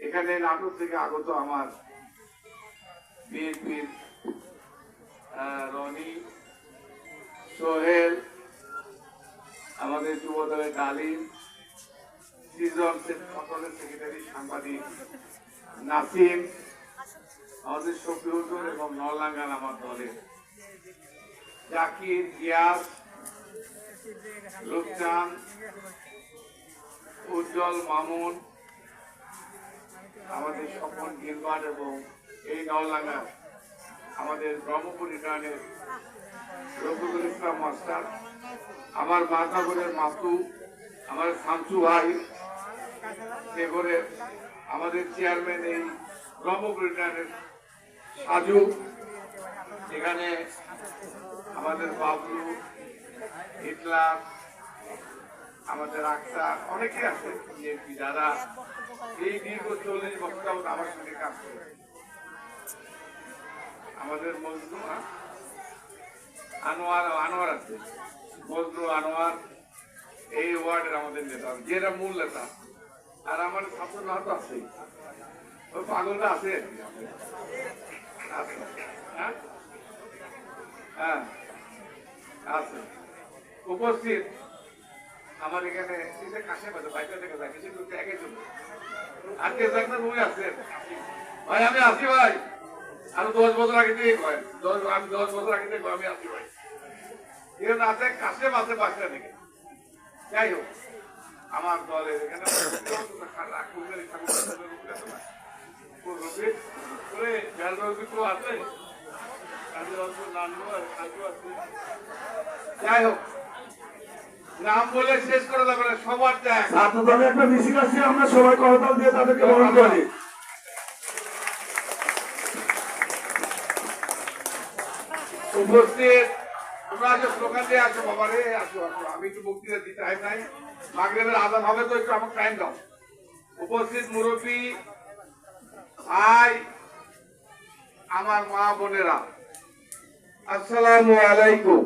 এখানে নাটোর থেকে আগত আমার বিএনপির রনি, সোহেল, আমাদের যুবদলের ডালিম, সৃজন সকলের সেক্রেটারি, সাংবাদিক নাসিম, আমাদের শফিউদ্দিন এবং নলাঙ্গান আমার দলের জাকির, গিয়াস, রূপচান, উজ্জ্বল, মামুন, আমাদের স্বপন গিলবার্ট এবং এই নলাঙ্গা আমাদের ব্রহ্মপুর ইউনিয়নের রফিকুল ইসলাম মাস্টার, আমার মাতাপুরের মাতু, আমার শামসু ভাই, আমাদের চেয়ারম্যান এই ব্রহ্মপুর ইউনিয়নের সাজু, এখানে আমাদের বাবলু, হিটলার, আমাদের আক্তার, অনেকে আছে বিএনপি যারা এই দীর্ঘ 40 বছর যাবত আমার সঙ্গে কাজ করে। আমাদের মজনু আনোয়ার আছে, মজনু আনোয়ার এই ওয়ার্ডের আমাদের নেতা, যেটা মূল নেতা। আর আমার ছাত্র নাত আছে, ওই পাগলটা আছে, হ্যাঁ আছে উপস্থিত। আমার এখানে কাছে বাইরে থেকে যায় কিছু করতে একে চলবে আর কে না রুই আছে ভাই, আমি আসি ভাই, আরো 10 বছর আগে থেকে আমি 10 বছর আগে থেকে আমি আসি ভাই, এর আছে কাছে মাসে বাচ্চা থেকে। যাই হোক, আমার দলের এখানে যাই হোক, নাম বলে শেষ করে দেবে সবার ত্যাগ। ছাত্র দলের একটা মিছিল আছে, আমরা সবাই করতাল দিয়ে তাদেরকে বরণ করি। উপস্থিত তোমরা আজ স্লোগান দিয়ে আসো, বাবা রে আসো আসো, আমি একটু বক্তৃতা দিতে টাইম নাই, মাগরিবের আজান হবে তো একটু আমাকে টাইম দাও। উপস্থিত মুরব্বী ভাই, আমার মা বোনেরা, আসসালামু আলাইকুম।